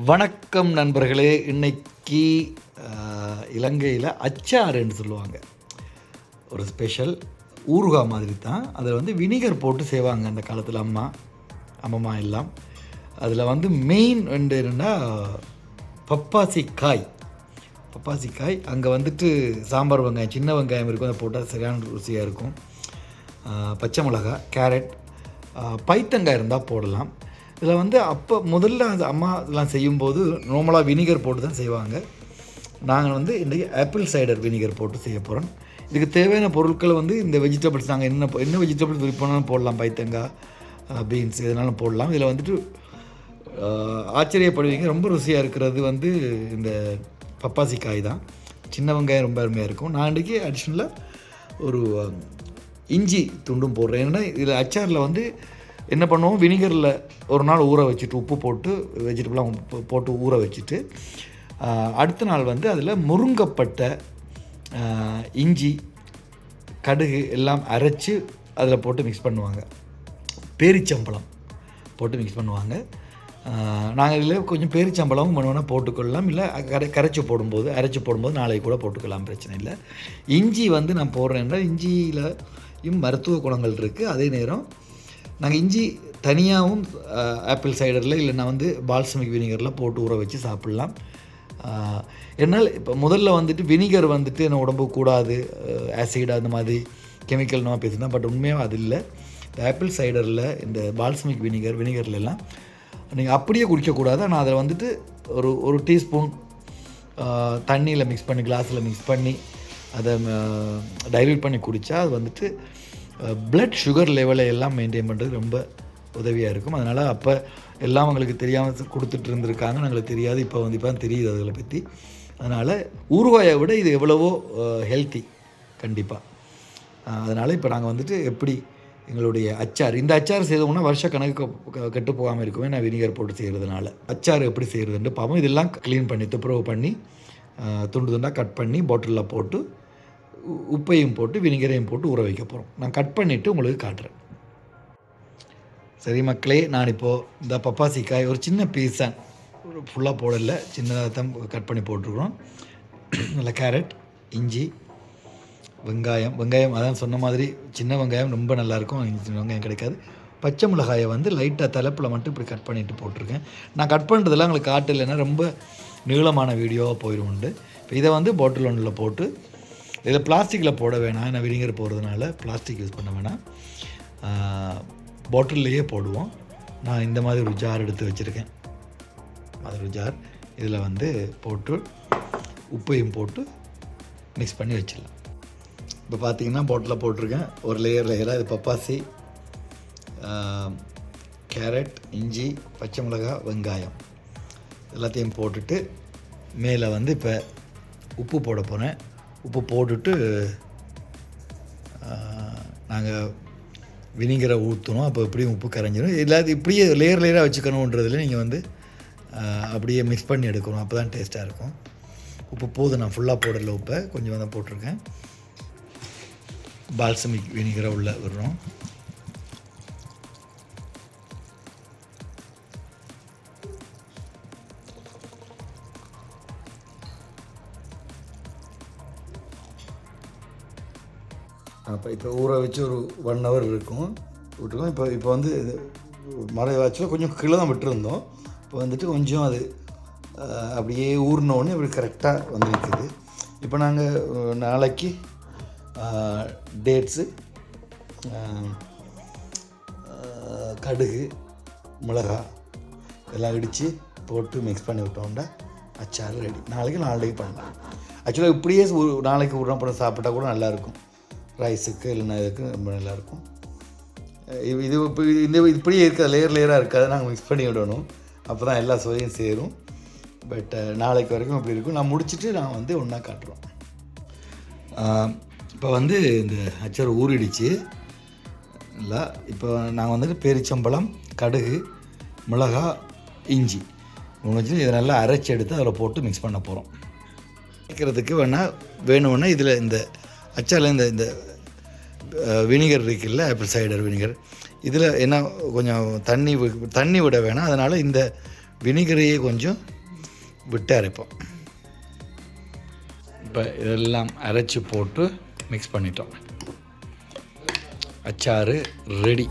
வணக்கம் நண்பர்களே. இன்னைக்கு இலங்கையில் அச்சாறுன்னு சொல்லுவாங்க. ஒரு ஸ்பெஷல் ஊறுகாய் மாதிரி தான். அதில் வந்து வினிகர் போட்டு செய்வாங்க அந்த காலத்தில் அம்மம்மா எல்லாம். அதில் வந்து மெயின் வந்து என்னென்னா பப்பாசிக்காய். அங்கே வந்துட்டு சாம்பார் வெங்காயம், சின்ன வெங்காயம் இருக்கும், அதை போட்டால் சரியான ருசியாக இருக்கும். பச்சை மிளகாய், கேரட், பைத்தங்காய் இருந்தால் போடலாம். இதில் வந்து அப்போ முதல்ல அது அம்மா இதெல்லாம் செய்யும்போது நார்மலாக வினிகர் போட்டு தான் செய்வாங்க. நாங்கள் வந்து இன்றைக்கி ஆப்பிள் சைடர் வினிகர் போட்டு செய்ய போகிறோம். இதுக்கு தேவையான பொருட்கள் வந்து இந்த வெஜிடபிள்ஸ் நாங்கள் என்ன வெஜிடபிள்ஸ் விருப்பம்னாலும் போடலாம். பைத்தங்காய், பீன்ஸ் எதுனாலும் போடலாம். இதில் வந்துட்டு ஆச்சரியப்படுவீங்க, ரொம்ப ருசியாக இருக்கிறது வந்து இந்த பப்பாசிக்காய் தான். சின்ன வெங்காயம் ரொம்ப அருமையாக இருக்கும். நான் இன்றைக்கி அடிஷ்னலாக ஒரு இஞ்சி துண்டும் போடுறேன். ஏன்னா இதில் அச்சாரில் வந்து என்ன பண்ணுவோம், வினிகரில் ஒரு நாள் ஊற வச்சுட்டு உப்பு போட்டு வெஜிடபிளாக போட்டு ஊற வச்சுட்டு அடுத்த நாள் வந்து அதில் முருங்கப்பட்ட இஞ்சி, கடுகு எல்லாம் அரைச்சி அதில் போட்டு மிக்ஸ் பண்ணுவாங்க. பேரிச்சம்பழம் போட்டு மிக்ஸ் பண்ணுவாங்க. நாங்கள் இதில் கொஞ்சம் பேரிச்சம்பழமும் வேணும்னா போட்டுக்கொள்ளலாம், இல்லை அரைச்சி போடும்போது நாளைக்கு கூட போட்டுக்கலாம், பிரச்சனை இல்லை. இஞ்சி வந்து நான் போடுறேன்னா இஞ்சியிலையும் மருத்துவ குணங்கள் இருக்குது. அதே நேரம் நாங்கள் இஞ்சி தனியாகவும் ஆப்பிள் சைடரில் இல்லைன்னா வந்து பால்சமிக் வினிகரில் போட்டு ஊற வச்சு சாப்பிட்லாம். என்னால் இப்போ முதல்ல வந்துட்டு வினிகர் வந்துட்டு என்ன உடம்பு கூடாது, ஆசிட் அந்த மாதிரி கெமிக்கல் நம்ம பேசினா, பட் உண்மையாக அது இல்லை. இந்த ஆப்பிள் சைடரில் இந்த பால்சமிக் வினிகர்லாம் நீங்கள் அப்படியே குடிக்கக்கூடாது. ஆனால் அதில் வந்துட்டு ஒரு டீஸ்பூன் தண்ணியில் மிக்ஸ் பண்ணி, கிளாஸில் மிக்ஸ் பண்ணி அதை டைல்யூட் பண்ணி குடித்தா அது வந்துட்டு பிளட் சுகர் லெவலை எல்லாம் மெயின்டைன் பண்ணுறது ரொம்ப உதவியாக இருக்கும். அதனால் அப்போ எல்லாம் அவங்களுக்கு தெரியாமல் கொடுத்துட்டு இருந்திருக்காங்க, நாங்களுக்கு தெரியாது. இப்போ தான் தெரியுது அதில் பற்றி. அதனால் ஊறுகாயை விட இது எவ்வளவோ ஹெல்த்தி கண்டிப்பாக. அதனால் இப்போ நாங்கள் வந்துட்டு எப்படி எங்களுடைய இந்த அச்சார் செய்தோம்னா வருஷ கணக்கு கெட்டு போகாமல் இருக்குமே, நான் வினிகர் போட்டு செய்கிறதுனால. அச்சார் எப்படி செய்கிறதுன்ட்டு பார்ப்போம். இதெல்லாம் க்ளீன் பண்ணி துப்புரவு பண்ணி துண்டு துண்டாக கட் பண்ணி பாட்டிலில் போட்டு உப்பையும் போட்டு வினிகரையும் போட்டு ஊற வைக்க போகிறோம். நான் கட் பண்ணிவிட்டு உங்களுக்கு காட்டுறேன். சரி மக்களே, நான் இப்போது இந்த பப்பாசிக்காய் ஒரு சின்ன பீஸாக ஃபுல்லாக போடலை, சின்னதாக தான் கட் பண்ணி போட்டிருக்கிறோம். நல்ல கேரட், இஞ்சி, வெங்காயம் அதான் சொன்ன மாதிரி சின்ன வெங்காயம் ரொம்ப நல்லாயிருக்கும், சின்ன வெங்காயம் கிடைக்காது. பச்சை மிளகாயை வந்து லைட்டாக தலைப்பில் மட்டும் இப்படி கட் பண்ணிவிட்டு போட்டிருக்கேன். நான் கட் பண்ணுறதெல்லாம் உங்களுக்கு காட்டலைன்னா ரொம்ப நீளமான வீடியோவாக போயிடும்ண்டு. இப்போ இதை வந்து பாட்டில் ஒன்றில் போட்டு, இதில் பிளாஸ்டிக்கில் போட வேணாம், நான் வினிகர் போடுறதுனால பிளாஸ்டிக் யூஸ் பண்ண வேணாம், பாட்டில்லையே போடுவோம். நான் இந்த மாதிரி ஒரு ஜார் எடுத்து வச்சுருக்கேன். அது ஒரு ஜார். இதில் வந்து போட்டு உப்பையும் போட்டு மிக்ஸ் பண்ணி வச்சிடலாம். இப்போ பார்த்திங்கன்னா பாட்டிலில் போட்டிருக்கேன். ஒரு லேயராக இது பப்பாசி, கேரட், இஞ்சி, பச்சை மிளகாய், வெங்காயம் எல்லாத்தையும் போட்டுட்டு மேலே வந்து இப்போ உப்பு போட போகிறேன். உப்பு போட்டுட்டு நாங்கள் வினிகரை ஊற்றணும். அப்போ எப்படியும் உப்பு கரைஞ்சிடும். எல்லாத்தையும் இப்படியே லேயராக வச்சுக்கணுன்றதில் நீங்கள் வந்து அப்படியே மிக்ஸ் பண்ணி எடுக்கணும், அப்போ தான் டேஸ்ட்டாக இருக்கும். உப்பு போதும், நான் ஃபுல்லாக போடலை, உப்பை கொஞ்சம் தான் போட்டிருக்கேன். பால்சமிக் வினிகரை உள்ளே விடுறோம். அப்போ இப்போ ஊற வச்சு ஒரு 1 hour விட்டுருக்கோம். இப்போ வந்து மழை வாய்ச்சில் கொஞ்சம் கீழே தான் விட்டுருந்தோம். இப்போ வந்துட்டு கொஞ்சம் அது அப்படியே ஊறினோடனே அப்படி கரெக்டாக வந்து நிற்குது. இப்போ நாங்கள் நாளைக்கு டேட்ஸு, கடுகு, மிளகாய் எல்லாம் இடித்து போட்டு மிக்ஸ் பண்ணி விட்டோம்னா அச்சாறு ரெடி. நாளைக்கு பண்ணலாம். ஆக்சுவலாக இப்படியே நாளைக்கு உருளைப்பழம் சாப்பிட்டா கூட நல்லாயிருக்கும், ரைஸுக்கு இல்லைன்னா இதுக்கு ரொம்ப நல்லாயிருக்கும். இது இப்போ இப்படியே இருக்காது, லேயராக இருக்காது, நாங்கள் மிக்ஸ் பண்ணி விடணும், அப்போ தான் எல்லா சுவையும் சேரும். பட் நாளைக்கு வரைக்கும் அப்படி இருக்கும். நான் முடிச்சுட்டு நான் வந்து ஒன்றா காட்டுறோம். இப்போ வந்து இந்த அச்சார் ஊறிடுச்சு இல்லை. இப்போ நாங்கள் வந்துட்டு பேரிச்சம்பழம், கடுகு, மிளகாய், இஞ்சி வச்சு இதை நல்லா அரைச்சி எடுத்து அதில் போட்டு மிக்ஸ் பண்ண போகிறோம். வைக்கிறதுக்கு வேணும்னா இதில் இந்த அச்சாரில் இந்த வினிகர் இருக்குல்ல, ஆப்பிள் சைடர் வினிகர், இதில் என்ன கொஞ்சம் தண்ணி விட வேணாம். அதனால் இந்த வினிகரையே கொஞ்சம் விட்டு அரைப்போம். இப்போ இதெல்லாம் அரைச்சி போட்டு மிக்ஸ் பண்ணிட்டோம். அச்சாறு ரெடி.